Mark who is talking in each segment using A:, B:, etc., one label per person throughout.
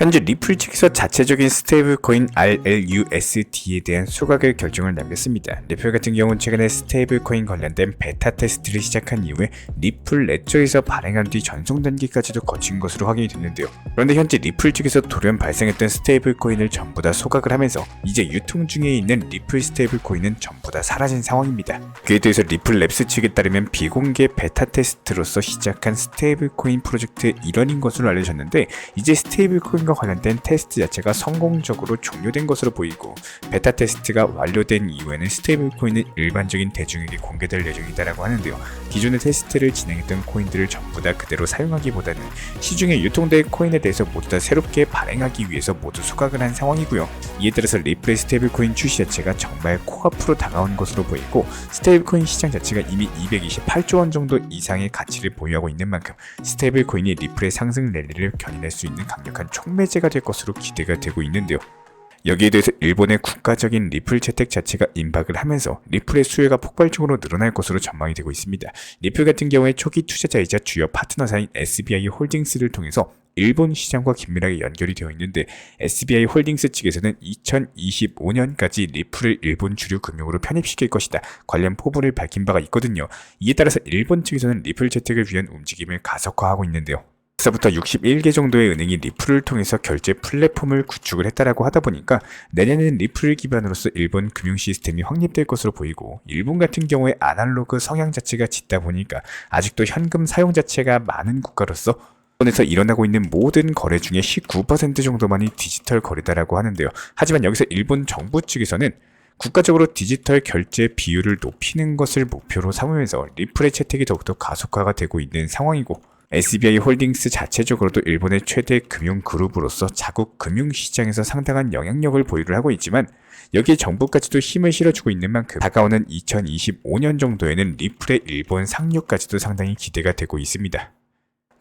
A: 현재 리플 측에서 자체적인 스테이블 코인 RLUSD에 대한 소각을 결정을 남겼습니다. 리플 같은 경우는 최근에 스테이블 코인 관련된 베타 테스트를 시작한 이후에 리플 레저에서 발행한 뒤 전송 단계까지도 거친 것으로 확인이 됐는데요. 그런데 현재 리플 측에서 돌연 발생했던 스테이블 코인을 전부 다 소각을 하면서 이제 유통 중에 있는 리플 스테이블 코인은 전부 다 사라진 상황입니다. 그에 대해서 리플 랩스 측에 따르면 비공개 베타 테스트로서 시작한 스테이블 코인 프로젝트의 일환인 것으로 알려졌는데, 이제 스테이블 코인과 관련된 테스트 자체가 성공적으로 종료된 것으로 보이고, 베타 테스트가 완료된 이후에는 스테이블 코인은 일반적인 대중에게 공개될 예정이다라고 하는데요. 기존의 테스트를 진행했던 코인들을 전부 다 그대로 사용하기보다는 시중에 유통된 코인에 대해서 모두 다 새롭게 발행하기 위해서 모두 소각을 한 상황이고요. 이에 따라서 리플의 스테이블 코인 출시 자체가 정말 코앞으로 다가온 것으로 보이고, 스테이블 코인 시장 자체가 이미 228조 원 정도 이상의 가치를 보유하고 있는 만큼 스테이블 코인이 리플의 상승 랠리를 견인할 수 있는 강력한 촉매제가 될 것으로 기대가 되고 있는데요. 여기에 대해서 일본의 국가적인 리플 채택 자체가 임박을 하면서 리플의 수요가 폭발적으로 늘어날 것으로 전망이 되고 있습니다. 리플 같은 경우에 초기 투자자이자 주요 파트너사인 SBI 홀딩스를 통해서 일본 시장과 긴밀하게 연결이 되어 있는데, SBI 홀딩스 측에서는 2025년까지 리플을 일본 주류 금융으로 편입시킬 것이다 관련 포부를 밝힌 바가 있거든요. 이에 따라서 일본 측에서는 리플 채택을 위한 움직임을 가속화하고 있는데요. 벌써부터 61개 정도의 은행이 리플을 통해서 결제 플랫폼을 구축을 했다라고 하다 보니까 내년에는 리플을 기반으로서 일본 금융 시스템이 확립될 것으로 보이고, 일본 같은 경우에 아날로그 성향 자체가 짙다 보니까 아직도 현금 사용 자체가 많은 국가로서 일본에서 일어나고 있는 모든 거래 중에 19% 정도만이 디지털 거래다라고 하는데요. 하지만 여기서 일본 정부 측에서는 국가적으로 디지털 결제 비율을 높이는 것을 목표로 삼으면서 리플의 채택이 더욱더 가속화가 되고 있는 상황이고, SBI 홀딩스 자체적으로도 일본의 최대 금융 그룹으로서 자국 금융시장에서 상당한 영향력을 보유를 하고 있지만, 여기에 정부까지도 힘을 실어주고 있는 만큼 다가오는 2025년 정도에는 리플의 일본 상륙까지도 상당히 기대가 되고 있습니다.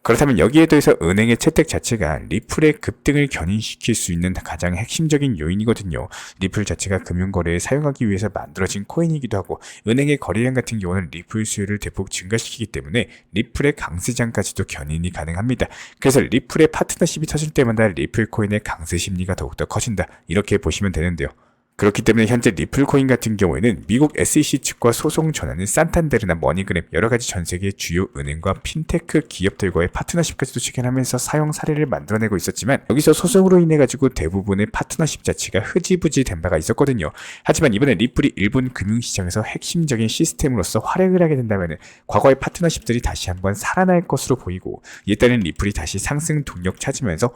A: 그렇다면 여기에 더해서 은행의 채택 자체가 리플의 급등을 견인시킬 수 있는 가장 핵심적인 요인이거든요. 리플 자체가 금융거래에 사용하기 위해서 만들어진 코인이기도 하고, 은행의 거래량 같은 경우는 리플 수요를 대폭 증가시키기 때문에 리플의 강세장까지도 견인이 가능합니다. 그래서 리플의 파트너십이 터질 때마다 리플 코인의 강세 심리가 더욱더 커진다, 이렇게 보시면 되는데요. 그렇기 때문에 현재 리플 코인 같은 경우에는 미국 SEC 측과 소송 전환은 산탄데르나 머니그램, 여러가지 전세계 주요 은행과 핀테크 기업들과의 파트너십까지도 체결하면서 사용 사례를 만들어내고 있었지만, 여기서 소송으로 인해 가지고 대부분의 파트너십 자체가 흐지부지 된 바가 있었거든요. 하지만 이번에 리플이 일본 금융시장에서 핵심적인 시스템으로서 활약을 하게 된다면 과거의 파트너십들이 다시 한번 살아날 것으로 보이고, 이에 따른 리플이 다시 상승 동력 찾으면서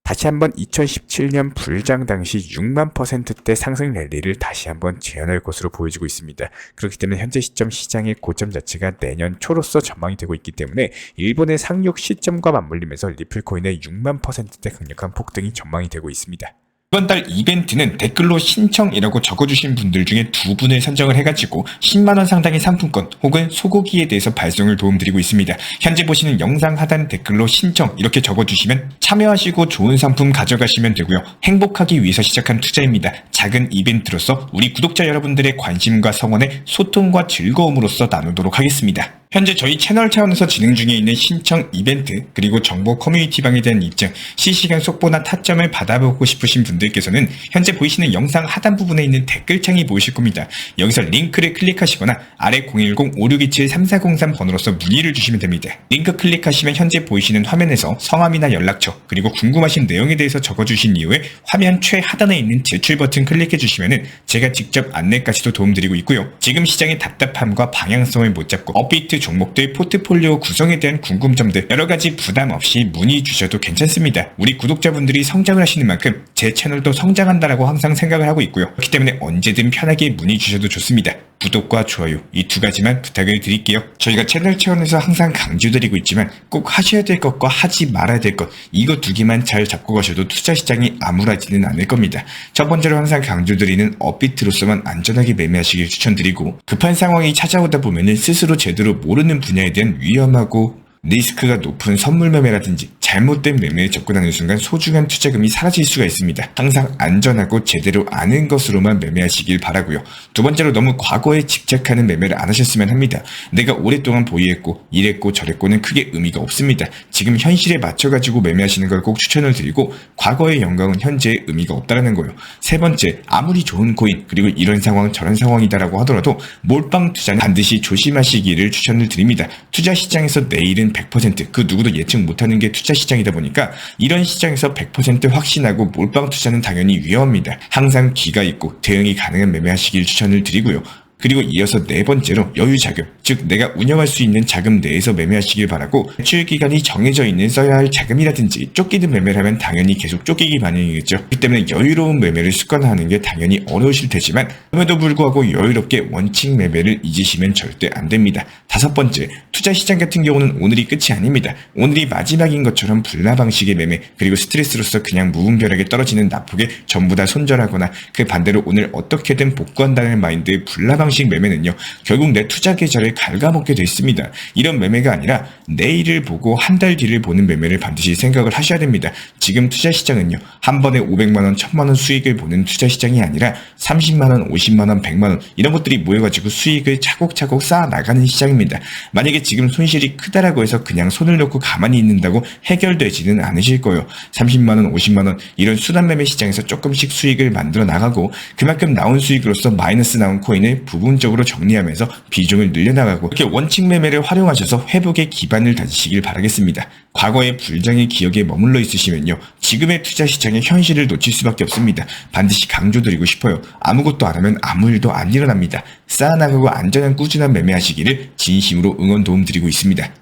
A: 다시 한번 2017년 불장 당시 6만%대 상승 랠리를 다시 한번 재현할 것으로 보여지고 있습니다. 그렇기 때문에 현재 시점 시장의 고점 자체가 내년 초로서 전망이 되고 있기 때문에 일본의 상륙 시점과 맞물리면서 리플 코인의 6만%대 강력한 폭등이 전망이 되고 있습니다.
B: 이번 달 이벤트는 댓글로 신청이라고 적어주신 분들 중에 2분을 선정을 해가지고 10만원 상당의 상품권 혹은 소고기에 대해서 발송을 도움드리고 있습니다. 현재 보시는 영상 하단 댓글로 신청 이렇게 적어주시면 참여하시고 좋은 상품 가져가시면 되고요. 행복하기 위해서 시작한 투자입니다. 작은 이벤트로서 우리 구독자 여러분들의 관심과 성원에 소통과 즐거움으로써 나누도록 하겠습니다. 현재 저희 채널 차원에서 진행 중에 있는 신청 이벤트, 그리고 정보 커뮤니티방에 대한 입증, 실시간 속보나 타점을 받아보고 싶으신 분들께서는 현재 보이시는 영상 하단 부분에 있는 댓글창이 보이실 겁니다. 여기서 링크를 클릭하시거나 아래 010-5627-3403 번호로서 문의를 주시면 됩니다. 링크 클릭하시면 현재 보이시는 화면에서 성함이나 연락처, 그리고 궁금하신 내용에 대해서 적어주신 이후에 화면 최하단에 있는 제출 버튼 클릭해주시면 제가 직접 안내까지도 도움드리고 있고요. 지금 시장의 답답함과 방향성을 못 잡고 업비트 종목들 포트폴리오 구성에 대한 궁금점들 여러가지 부담 없이 문의 주셔도 괜찮습니다. 우리 구독자분들이 성장을 하시는 만큼 제 채널도 성장한다라고 항상 생각을 하고 있고요. 그렇기 때문에 언제든 편하게 문의 주셔도 좋습니다. 구독과 좋아요 이 2가지만 부탁을 드릴게요. 저희가 채널 차원에서 항상 강조드리고 있지만 꼭 하셔야 될 것과 하지 말아야 될 것, 이거 2개만 잘 잡고 가셔도 투자 시장이 암울하지는 않을 겁니다. 첫 번째로 항상 강조드리는 업비트로서만 안전하게 매매하시길 추천드리고, 급한 상황이 찾아오다 보면은 스스로 제대로 모르는 분야에 대한 위험하고 리스크가 높은 선물 매매라든지 잘못된 매매에 접근하는 순간 소중한 투자금이 사라질 수가 있습니다. 항상 안전하고 제대로 아는 것으로만 매매하시길 바라고요. 두 번째로 너무 과거에 집착하는 매매를 안 하셨으면 합니다. 내가 오랫동안 보유했고 이랬고 저랬고는 크게 의미가 없습니다. 지금 현실에 맞춰가지고 매매하시는 걸 꼭 추천을 드리고 과거의 영광은 현재의 의미가 없다는 거예요. 세 번째, 아무리 좋은 코인 그리고 이런 상황 저런 상황이다라고 하더라도 몰빵 투자는 반드시 조심하시기를 추천을 드립니다. 투자 시장에서 내일은 100%그 누구도 예측 못하는 게 투자 시장이다 보니까 이런 시장에서 100% 확신하고 몰빵 투자는 당연히 위험합니다. 항상 기가 있고 대응이 가능한 매매하시길 추천을 드리고요. 그리고 이어서 네 번째로 여유 자금, 즉 내가 운영할 수 있는 자금 내에서 매매하시길 바라고 매출 기간이 정해져 있는 써야 할 자금이라든지 쫓기는 매매를 하면 당연히 계속 쫓기기 마련이겠죠. 그렇기 때문에 여유로운 매매를 습관화하는 게 당연히 어려우실 테지만 그럼에도 불구하고 여유롭게 원칙 매매를 잊으시면 절대 안 됩니다. 다섯 번째, 투자 시장 같은 경우는 오늘이 끝이 아닙니다. 오늘이 마지막인 것처럼 불나 방식의 매매 그리고 스트레스로서 그냥 무분별하게 떨어지는 낙폭에 전부 다 손절하거나 그 반대로 오늘 어떻게든 복구한다는 마인드의 불나 방식 매매는요, 결국 내 투자 계좌를 갉아먹게 돼 있습니다. 이런 매매가 아니라 내일을 보고 한 달 뒤를 보는 매매를 반드시 생각을 하셔야 됩니다. 지금 투자 시장은요, 한 번에 500만원, 1000만원 수익을 보는 투자 시장이 아니라 30만원, 50만원, 100만원 이런 것들이 모여가지고 수익을 차곡차곡 쌓아 나가는 시장입니다. 만약에 지금 손실이 크다라고 해서 그냥 손을 놓고 가만히 있는다고 해결되지는 않으실 거예요. 30만원, 50만원 이런 순환 매매 시장에서 조금씩 수익을 만들어 나가고 그만큼 나온 수익으로서 마이너스 나온 코인을 부분적으로 정리하면서 비중을 늘려나가고 이렇게 원칙 매매를 활용하셔서 회복의 기반을 다지시길 바라겠습니다. 과거의 불장의 기억에 머물러 있으시면요, 지금의 투자 시장의 현실을 놓칠 수밖에 없습니다. 반드시 강조드리고 싶어요. 아무것도 안 하면 아무 일도 안 일어납니다. 쌓아나가고 안전한 꾸준한 매매하시기를 진심으로 응원 도움드리고 있습니다.